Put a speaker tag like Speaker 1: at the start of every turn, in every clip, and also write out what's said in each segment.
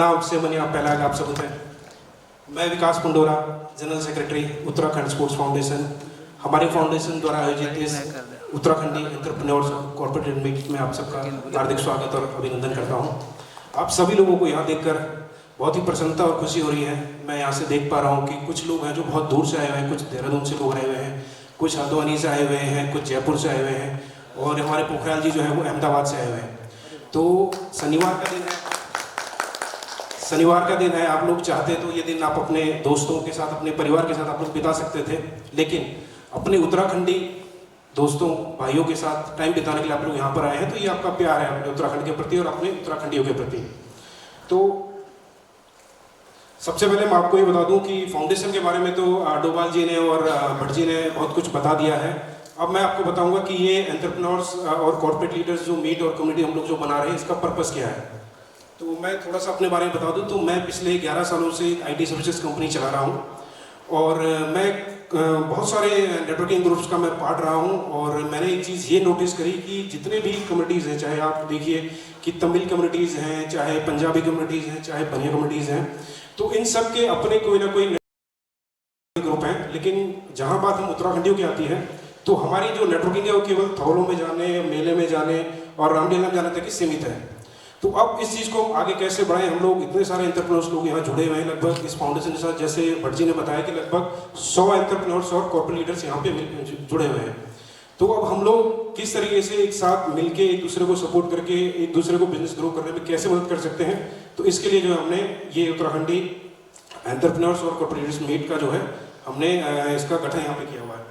Speaker 1: नाम से मैंने आप पहला आप सबूत है। मैं Vikas Pandora, general secretary Uttarakhand sports foundation. हमारे फाउंडेशन द्वारा आयोजित इस उत्तराखंडी एंटरप्रेन्योर्स कॉर्पोरेट मीट में आप सबका हार्दिक स्वागत और अभिनंदन करता हूं। आप सभी लोगों को यहाँ देखकर बहुत ही प्रसन्नता और खुशी हो रही है। मैं यहाँ से देख पा रहा हूँ कि कुछ लोग हैं जो बहुत दूर से आए हुए हैं, कुछ देहरादून से लोग आए हुए हैं, कुछ हल्द्वानी से आए हुए हैं, कुछ जयपुर से आए हुए हैं और हमारे पोखराल जी जो है वो अहमदाबाद से आए हुए हैं। तो शनिवार का दिन है, आप लोग चाहते तो ये दिन आप अपने दोस्तों के साथ, अपने परिवार के साथ आप लोग बिता सकते थे, लेकिन अपने उत्तराखंडी दोस्तों भाइयों के साथ टाइम बिताने के लिए आप लोग यहाँ पर आए हैं। तो ये आपका प्यार है अपने उत्तराखंड के प्रति और अपने उत्तराखंडियों के प्रति। तो सबसे पहले मैं आपको ये बता दूं कि फाउंडेशन के बारे में तो डोभाल जी ने और भट्ट जी ने बहुत कुछ बता दिया है। अब मैं आपको बताऊंगा कि ये एंटरप्रेन्योर्स और कॉर्पोरेट लीडर्स जो मीट और कम्युनिटी हम लोग जो बना रहे हैं, इसका पर्पस क्या है। तो मैं थोड़ा सा अपने बारे में बता दूं तो मैं पिछले 11 सालों से IT सर्विसेज कंपनी चला रहा हूं और मैं बहुत सारे नेटवर्किंग ग्रुप्स का मैं पार्ट रहा हूं और मैंने एक चीज़ ये नोटिस करी कि जितने भी कम्युनिटीज़ हैं, चाहे आप देखिए कि तमिल कम्युनिटीज़ हैं, चाहे पंजाबी कम्युनिटीज़ हैं, चाहे बनिया कम्युनिटीज़ हैं, तो इन सब के अपने कोई ना कोई ग्रुप हैं। लेकिन जहाँ बात हम उत्तराखंडियों की आती है तो हमारी जो नेटवर्किंग है वो केवल थौलों में जाने, मेले में जाने और रामलीला में जाने तक ही सीमित है। तो अब इस चीज़ को हम आगे कैसे बढ़ाएं। हम लोग इतने सारे एंटरप्रेन्योर्स लोग यहाँ जुड़े हुए हैं, लगभग इस फाउंडेशन के साथ, जैसे भट्ट जी ने बताया कि लगभग 100 एंटरप्रेन्योर्स और कॉर्पोरेट लीडर्स यहाँ पे जुड़े हुए हैं। तो अब हम लोग किस तरीके से एक साथ मिलके एक दूसरे को सपोर्ट करके एक दूसरे को बिजनेस ग्रो करने में कैसे मदद कर सकते हैं, तो इसके लिए जो हमने ये उत्तराखंडी एंटरप्रेन्योर्स और कॉर्पोरेट लीडर्स मीट का जो है हमने इसका गठन यहाँ पे किया हुआ है।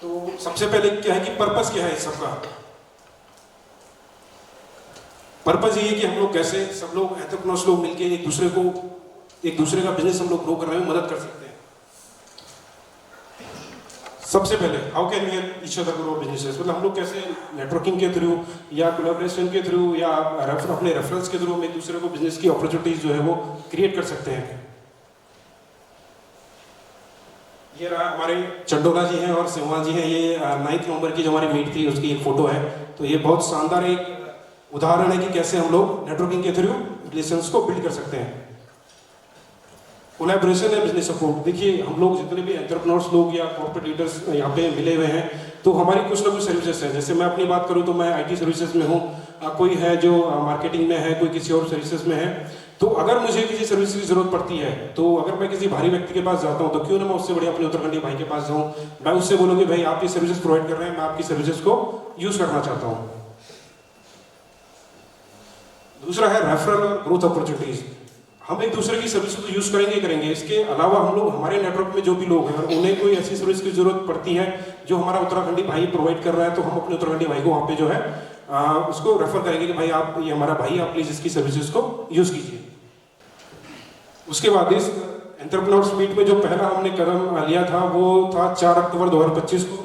Speaker 1: तो सबसे पहले क्या है कि पर्पस क्या है इस सबका। पर्पस ये है कि हम लोग कैसे सब लोग एंटरप्रेन्योर्स लोग मिलके एक दूसरे का बिजनेस हम लोग ग्रो करने में मदद कर सकते हैं। सबसे पहले how can we help each other grow businesses, मतलब हम लोग कैसे नेटवर्किंग के थ्रू या कोलैबोरेशन के थ्रू या अपने रेफरेंस के थ्रू हम एक दूसरे को बिजनेस की अपॉर्चुनिटीज जो है वो क्रिएट कर सकते हैं। ये रहा हमारे चंडोला जी हैं और सिंहवाल जी हैं। ये 9 नवंबर की जो हमारी मीट थी उसकी एक फोटो है। तो ये बहुत शानदार एक उदाहरण है कि कैसे हम लोग नेटवर्किंग के थ्रू रिलेशंस को बिल्ड कर सकते हैं। कोलैबोरेशन है बिजनेस सपोर्ट। देखिए हम लोग जितने भी एंटरप्रेन्योर्स लोग या कॉर्पोरेट लीडर्स यहाँ पे मिले हुए हैं तो हमारी कुछ ना कुछ सर्विसेज हैं। जैसे मैं अपनी बात करूँ तो मैं IT सर्विसेज में हूँ, कोई है जो मार्केटिंग में है, कोई किसी और सर्विसेज में है। तो अगर मुझे किसी सर्विस की जरूरत पड़ती है तो अगर मैं किसी भारी व्यक्ति के पास जाता हूँ तो क्यों ना मैं उससे बढ़िया अपने उत्तराखंडी भाई के पास जाऊँ, मैं उससे बोलूँ कि भाई आप ये सर्विसेज प्रोवाइड कर रहे हैं, मैं आपकी सर्विसेज को यूज करना चाहता हूँ। दूसरा है रेफरल और ग्रोथ अपॉर्चुनिटीज। हम एक दूसरे की सर्विस को यूज करेंगे। इसके अलावा हम लोग हमारे नेटवर्क में जो भी लोग हैं और उन्हें कोई ऐसी सर्विस की जरूरत पड़ती है जो हमारा उत्तराखंडी भाई प्रोवाइड कर रहा है, तो हम अपने उत्तराखंडी भाई को वहाँ पे जो है उसको रेफर करेंगे कि भाई आप, ये हमारा भाई, आप प्लीज इसकी सर्विसेज को यूज कीजिए। उसके बाद इस एंटरप्रेन्योर्स मीट में जो पहला हमने कदम लिया था वो था 4 अक्टूबर 2025 को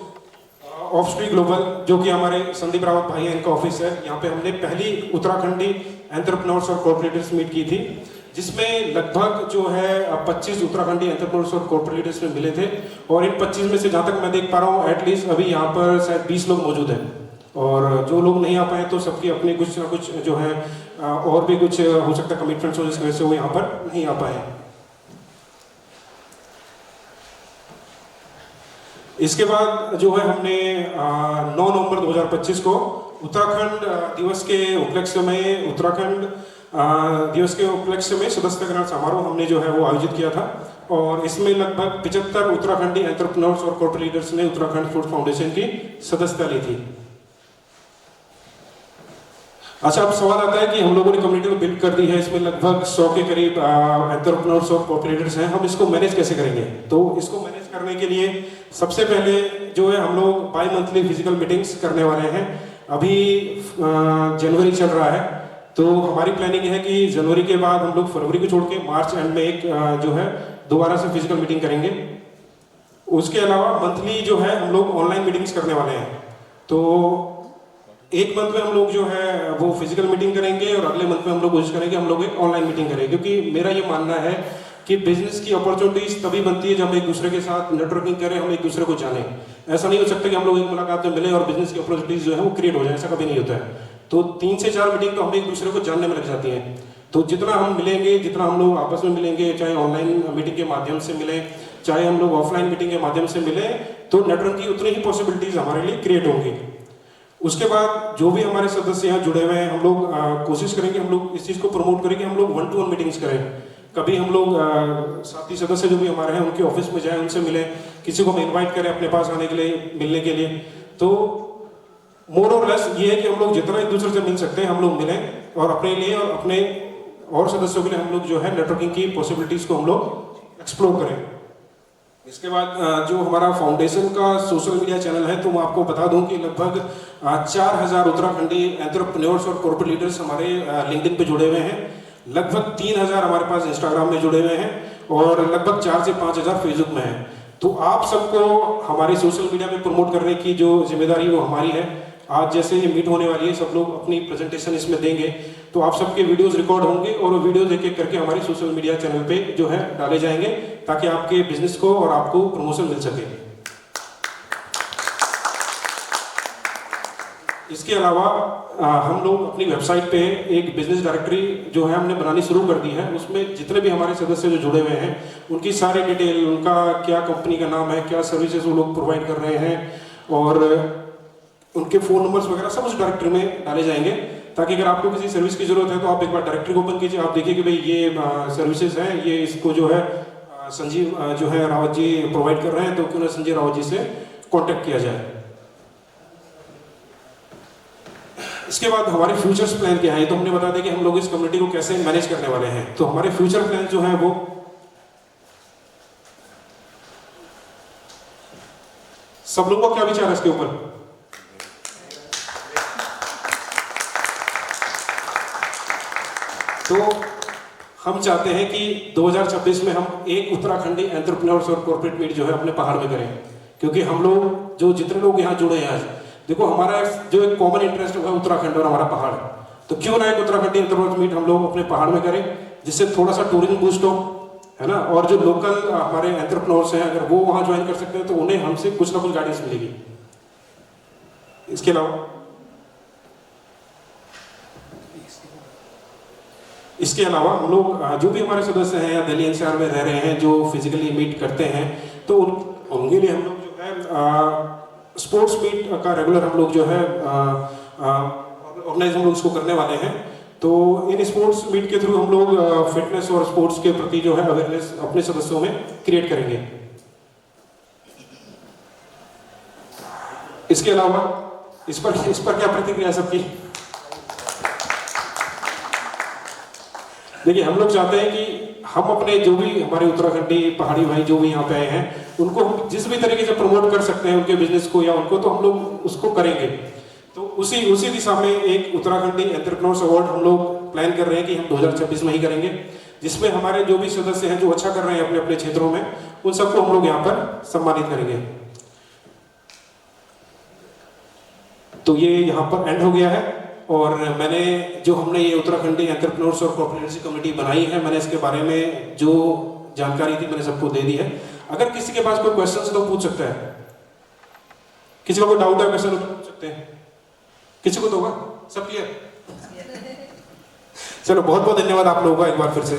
Speaker 1: ऑफस्ट्री ग्लोबल, जो कि हमारे संदीप रावत भाई हैं, इनका ऑफिस है। यहाँ पे हमने पहली उत्तराखंडी एंटरप्रेन्योर्स और कॉर्पोरेट लीडर्स मीट की थी, जिसमें लगभग जो है 25 उत्तराखंडी एंटरप्रेन्योर्स और कॉर्पोरेट लीडर्स में मिले थे। और इन 25 में से जहाँ तक मैं देख पा रहा हूँ एटलीस्ट अभी यहाँ पर शायद 20 लोग मौजूद हैं और जो लोग नहीं आ पाए तो सबकी अपनी कुछ ना कुछ जो है और भी कुछ हो सकता है कमिटमेंट्स हो, जिसकी वजह से वो यहाँ पर नहीं आ पाए। इसके बाद जो है हमने 9 नवंबर 2025 को उत्तराखंड दिवस के उपलक्ष्य में सदस्यता ग्रहण समारोह हमने जो है वो आयोजित किया था और इसमें लगभग 75 उत्तराखंडी एंटरप्रेन्योर्स और कॉर्पोरेट लीडर्स ने उत्तराखंड स्पोर्ट्स फाउंडेशन की सदस्यता ली थी। अच्छा, अब सवाल आता है कि हम लोगों ने कम्युनिटी को बिल्ड कर दी है, इसमें लगभग 100 के करीब एंटरप्रेन्योर्स और कॉर्पोरेट लीडर्स हैं, हम इसको मैनेज कैसे करेंगे। तो इसको मैनेज करने के लिए सबसे पहले जो है हम लोग बाई मंथली फिजिकल मीटिंग्स करने वाले हैं। अभी जनवरी चल रहा है तो हमारी प्लानिंग है कि जनवरी के बाद हम लोग फरवरी को छोड़ के मार्च एंड में एक जो है दोबारा से फिजिकल मीटिंग करेंगे। उसके अलावा मंथली जो है हम लोग ऑनलाइन मीटिंग्स करने वाले हैं। तो एक मंथ में हम लोग जो है वो फिजिकल मीटिंग करेंगे और अगले मंथ में हम लोग कोशिश करेंगे हम लोग एक ऑनलाइन मीटिंग करेंगे, क्योंकि मेरा ये मानना है कि बिजनेस की अपॉर्चुनिटीज तभी बनती है जब हम एक दूसरे के साथ नेटवर्किंग करें, हम एक दूसरे को जाने। ऐसा नहीं हो सकता कि हम लोग एक मुलाकात में मिले और बिजनेस की अपॉर्चुनिटीज जो है वो क्रिएट हो जाए, ऐसा कभी नहीं होता है। तो 3 से 4 मीटिंग तो हमें एक दूसरे को जानने में लग जाती हैं। तो जितना हम मिलेंगे, जितना हम लोग आपस में मिलेंगे, चाहे ऑनलाइन मीटिंग के माध्यम से मिलें, चाहे हम लोग ऑफलाइन मीटिंग के माध्यम से मिलें, तो नेटवर्क की उतनी ही पॉसिबिलिटीज हमारे लिए क्रिएट होंगी। उसके बाद जो भी हमारे सदस्य यहाँ जुड़े हुए हैं, हम लोग कोशिश करेंगे, हम लोग इस चीज़ को प्रमोट करेंगे, हम लोग 1-to-1 मीटिंग्स करें। कभी हम लोग साथी सदस्य जो भी हमारे हैं उनके ऑफिस में जाएं, उनसे मिलें, किसी को हम इन्वाइट करें अपने पास आने के लिए, मिलने के लिए। तो मोर और लेस ये है कि हम लोग जितना एक दूसरे से मिल सकते हैं हम लोग मिलें, और अपने लिए और अपने और सदस्यों के लिए हम लोग जो है नेटवर्किंग की पॉसिबिलिटीज को हम लोग एक्सप्लोर करें। इसके बाद जो हमारा फाउंडेशन का सोशल मीडिया चैनल है, तो मैं आपको बता दूं कि लगभग 4000 उत्तराखंडी एंटरप्रेन्योर्स और कॉर्पोरेट लीडर्स हमारे लिंक्डइन पे जुड़े हुए हैं। लगभग 3000 हमारे पास इंस्टाग्राम में जुड़े हुए हैं और लगभग 4 से 5000 फेसबुक में हैं। तो आप सबको हमारे सोशल मीडिया में प्रमोट करने की जो जिम्मेदारी वो हमारी है। आज जैसे ये मीट होने वाली है, सब लोग अपनी प्रेजेंटेशन इसमें देंगे, तो आप सबके वीडियोस रिकॉर्ड होंगे और वो वीडियोस एक एक करके हमारे सोशल मीडिया चैनल पे जो है डाले जाएंगे, ताकि आपके बिजनेस को और आपको प्रमोशन मिल सके। इसके अलावा हम लोग अपनी वेबसाइट पे एक बिजनेस डायरेक्टरी जो है हमने बनानी शुरू कर दी है। उसमें जितने भी हमारे सदस्य जो जुड़े हुए हैं उनकी सारी डिटेल, उनका क्या कंपनी का नाम है, क्या सर्विसेज वो लोग प्रोवाइड कर रहे हैं, और उनके फोन नंबर्स वगैरह सब उस डायरेक्टरी में डाले जाएंगे, ताकि अगर आपको किसी सर्विस की जरूरत है तो आप एक बार डायरेक्टरी को ओपन कीजिए, आप देखिए कि भाई ये सर्विसेज हैं, ये इसको जो है संजीव जो है रावत जी प्रोवाइड कर रहे हैं, तो क्यों ना संजय रावत जी से कांटेक्ट किया जाए। इसके बाद हमारे फ्यूचर्स प्लान क्या है, तो हमने बता दिया कि हम लोग इस कम्युनिटी को कैसे मैनेज करने वाले हैं। तो हमारे फ्यूचर प्लान जो है वो सब लोगों का क्या विचार है इसके ऊपर? तो हम चाहते हैं कि 2026 में हम एक उत्तराखंडी एंटरप्रेन्योर्स और कॉर्पोरेट मीट जो है अपने पहाड़ में करें, क्योंकि हम लोग जो जितने लोग यहाँ जुड़े हैं आज, देखो हमारा जो एक कॉमन इंटरेस्ट है उत्तराखंड और हमारा पहाड़, तो क्यों ना एक उत्तराखंडी एंटरप्रेन्योर्स मीट हम लोग अपने पहाड़ में करें, जिससे थोड़ा सा टूरिज्म बूस्ट हो, है ना। और जो लोकल हमारे एंटरप्रेन्योर्स हैं, अगर वो वहाँ ज्वाइन कर सकते हैं तो उन्हें हमसे कुछ ना कुछ गाइडेंस मिलेगी। इसके अलावा हम लोग जो भी हमारे सदस्य हैं या दिल्ली एनसीआर में रह रहे हैं, जो फिजिकली मीट करते हैं, तो उनके लिए हम लोग जो है स्पोर्ट्स मीट का रेगुलर हम लोग जो है ऑर्गेनाइज हम लोग उसको करने वाले हैं। तो इन स्पोर्ट्स मीट के थ्रू हम लोग फिटनेस और स्पोर्ट्स के प्रति जो है अवेयरनेस अपने सदस्यों में क्रिएट करेंगे। इसके अलावा इस पर क्या प्रतिक्रिया सबकी? देखिए, हम लोग चाहते हैं कि हम अपने जो भी हमारे उत्तराखंडी पहाड़ी भाई जो भी यहाँ पे आए हैं, उनको हम जिस भी तरीके से प्रमोट कर सकते हैं उनके बिजनेस को या उनको, तो हम लोग उसको करेंगे। तो उसी दिशा में एक उत्तराखंडी एंटरप्रेन्योर्स अवार्ड हम लोग प्लान कर रहे हैं कि हम 2026 में ही करेंगे, जिसमें हमारे जो भी सदस्य हैं जो अच्छा कर रहे हैं अपने अपने क्षेत्रों में, उन सबको हम लोग यहाँ पर सम्मानित करेंगे। तो ये यहाँ पर एंड हो गया है, और मैंने जो हमने ये उत्तराखंडी एंटरप्रेन्योर्स और कॉर्पोरेट कमेटी बनाई है, मैंने इसके बारे में जो जानकारी थी मैंने सबको दे दी है। अगर किसी के पास कोई क्वेश्चन है तो पूछ सकता है, किसी को कोई डाउट है क्वेश्चन तो पूछ सकते हैं, किसी को तो होगा। सब क्लियर? चलो, बहुत बहुत धन्यवाद आप लोगों का एक बार फिर से।